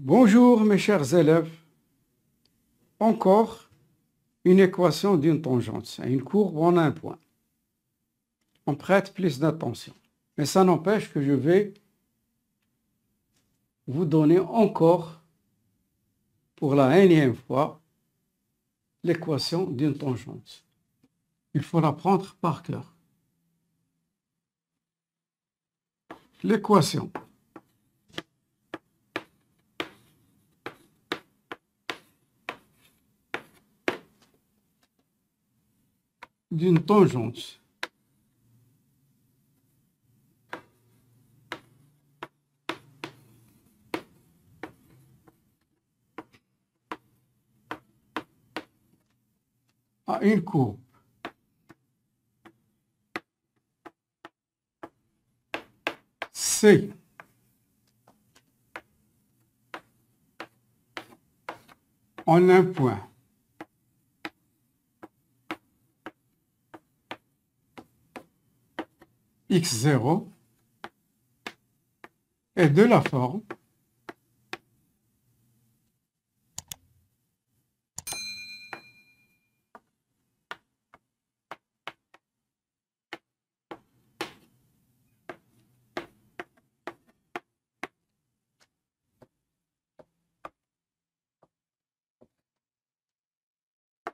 Bonjour mes chers élèves, encore une équation d'une tangente, c'est une courbe en un point. On prête plus d'attention, mais ça n'empêche que je vais vous donner encore, pour la énième fois, l'équation d'une tangente. Il faut la prendre par cœur. L'équation d'une tangente à une courbe C en un point x0 est de la forme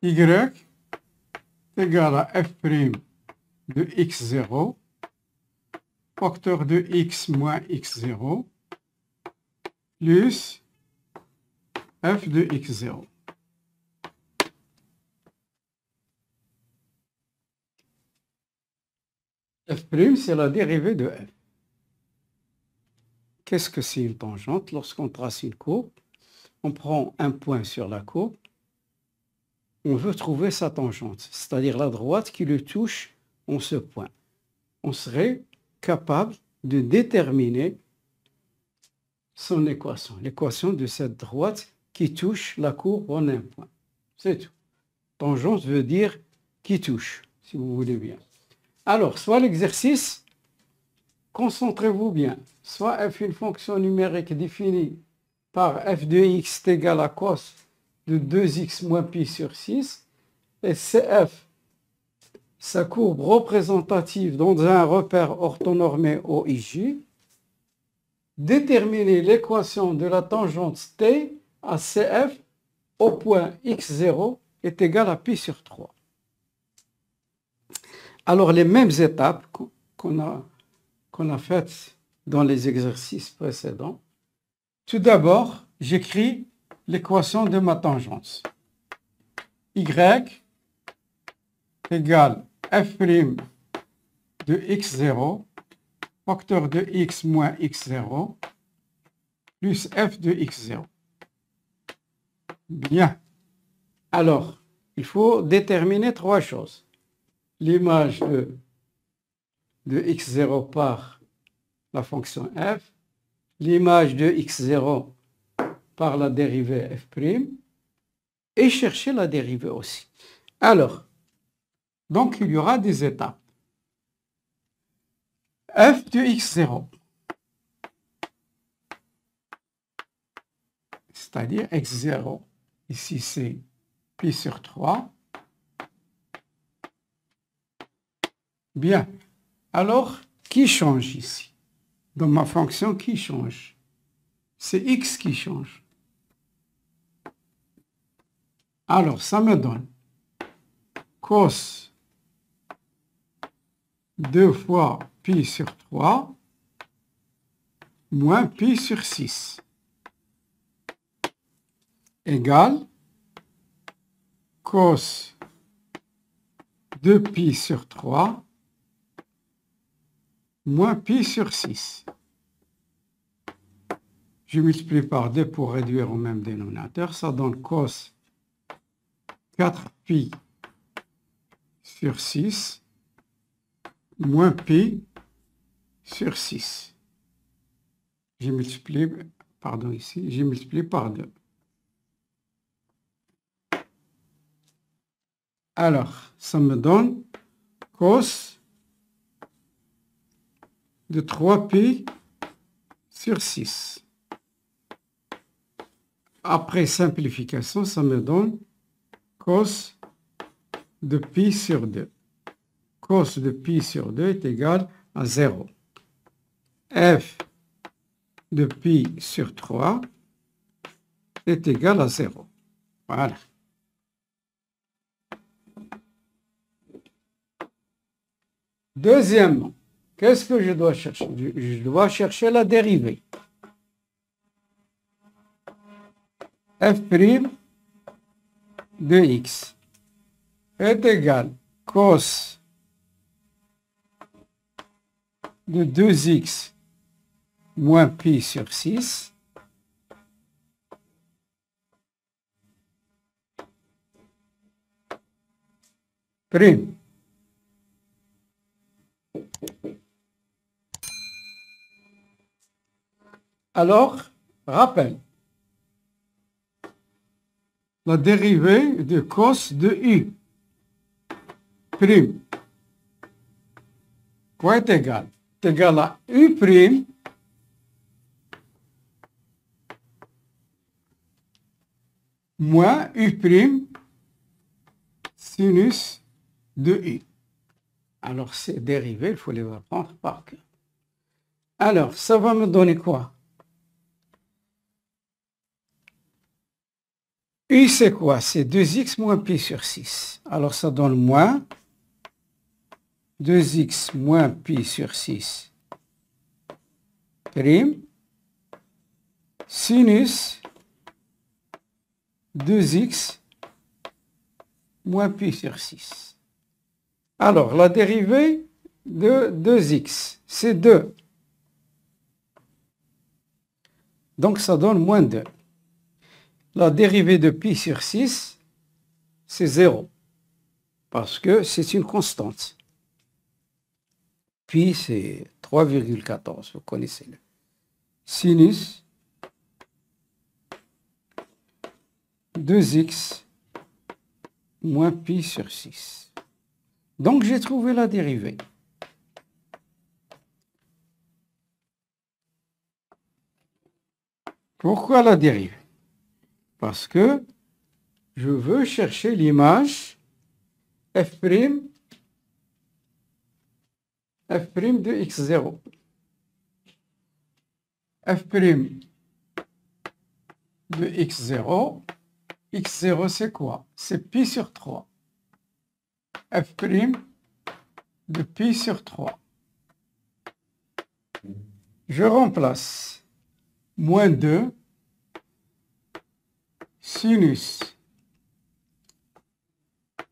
y égale à f' de x0 facteur de x moins x0 plus f de x0. F', c'est la dérivée de f. Qu'est-ce que c'est une tangente? Lorsqu'on trace une courbe, on prend un point sur la courbe, on veut trouver sa tangente, c'est-à-dire la droite qui le touche en ce point. On serait capable de déterminer son équation, l'équation de cette droite qui touche la courbe en un point. C'est tout. Tangente veut dire qui touche, si vous voulez bien. Alors, soit l'exercice, concentrez-vous bien, soit f une fonction numérique définie par f de x est égal à cos de 2x moins pi sur 6, et cf, sa courbe représentative dans un repère orthonormé OIJ, déterminer l'équation de la tangente T à CF au point x0 est égal à pi sur 3. Alors, les mêmes étapes qu'on a faites dans les exercices précédents. Tout d'abord, j'écris l'équation de ma tangente. Y égale f' de x0 facteur de x moins x0 plus f de x0. Bien. Alors, il faut déterminer trois choses. L'image de x0 par la fonction f, l'image de x0 par la dérivée f', et chercher la dérivée aussi. Alors, donc il y aura des étapes. F de x0, c'est-à-dire x0, ici c'est pi sur 3. Bien. Alors, qui change ici? Dans ma fonction, qui change? C'est x qui change. Alors, ça me donne cos 2 fois pi sur 3 moins pi sur 6 égale cos 2 pi sur 3 moins pi sur 6. Je multiplie par 2 pour réduire au même dénominateur. Ça donne cos 4 pi sur 6 moins pi sur 6. J'ai multiplié, pardon, ici, j'ai multiplié par 2. Alors, ça me donne cos de 3pi sur 6. après simplification, ça me donne cos de pi sur 2. Cos de pi sur 2 est égal à 0. F de pi sur 3 est égal à 0. Voilà. Deuxièmement, qu'est-ce que je dois chercher? Je dois chercher la dérivée. F' de x est égal cos de 2x moins pi sur 6 prime. Alors, rappel, la dérivée de cos de u prime, quoi est égal? Est égal à u prime moins u prime sinus de u. Alors, ces dérivées, il faut les apprendre par cœur. Alors, ça va me donner quoi? U, c'est quoi? C'est 2x moins pi sur 6. Alors, ça donne moins 2x moins pi sur 6 prime sinus 2x moins pi sur 6. Alors, la dérivée de 2x, c'est 2. Donc, ça donne moins 2. La dérivée de pi sur 6, c'est 0. Parce que c'est une constante. Pi, c'est 3,14. Vous connaissez le sinus 2x moins pi sur 6. Donc, j'ai trouvé la dérivée. Pourquoi la dérivée? Parce que je veux chercher l'image f' de x0. F' de x0. x0, c'est quoi? C'est pi sur 3. F' de pi sur 3. Je remplace moins 2 sinus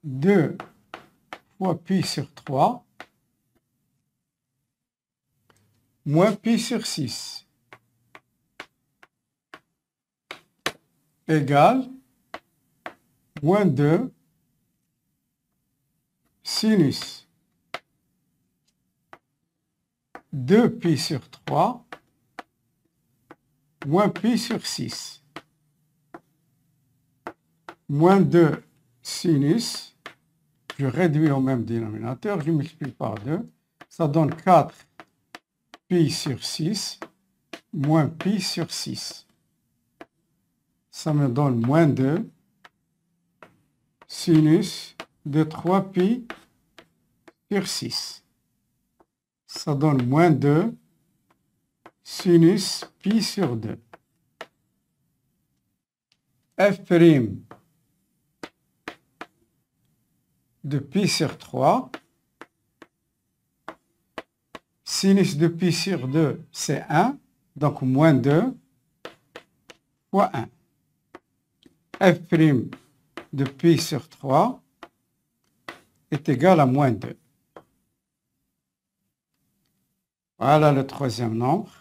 2 fois pi sur 3 moins pi sur 6 égale moins 2 sinus 2 pi sur 3 moins pi sur 6. Moins 2 sinus, je réduis au même dénominateur, je multiplie par 2, ça donne 4 pi sur 6 moins pi sur 6. Ça me donne moins 2 sinus de 3 pi sur 6. Ça donne moins 2 sinus pi sur 2. F' de pi sur 3, sinus de pi sur 2, c'est 1, donc moins 2 fois 1. F' de pi sur 3 est égal à moins 2. Voilà le troisième nombre.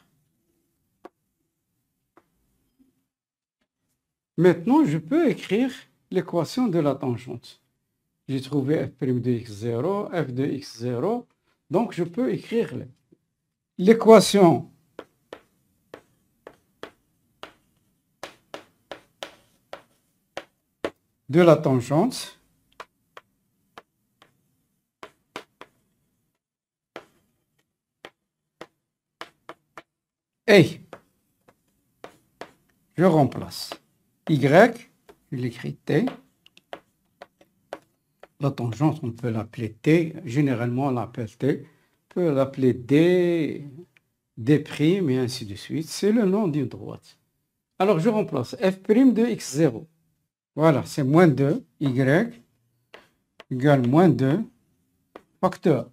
Maintenant, je peux écrire l'équation de la tangente. J'ai trouvé f' de x0, f de x0. Donc, je peux écrire l'équation de la tangente. Et je remplace. il écrit T. La tangente, on peut l'appeler T. Généralement, on l'appelle T. On peut l'appeler D, D', et ainsi de suite. C'est le nom d'une droite. Alors, je remplace f' de x0. Voilà, c'est moins 2, y égale moins 2, facteur.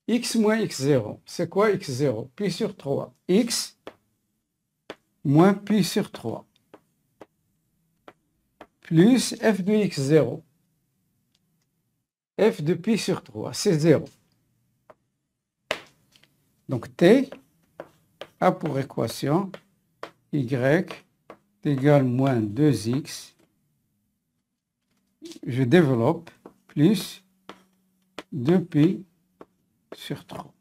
X moins x0. C'est quoi x0? Pi sur 3. X moins pi sur 3. Plus f de x0. F de pi sur 3, c'est 0. Donc t a pour équation y égale moins 2x. Je développe plus 2pi sur 3.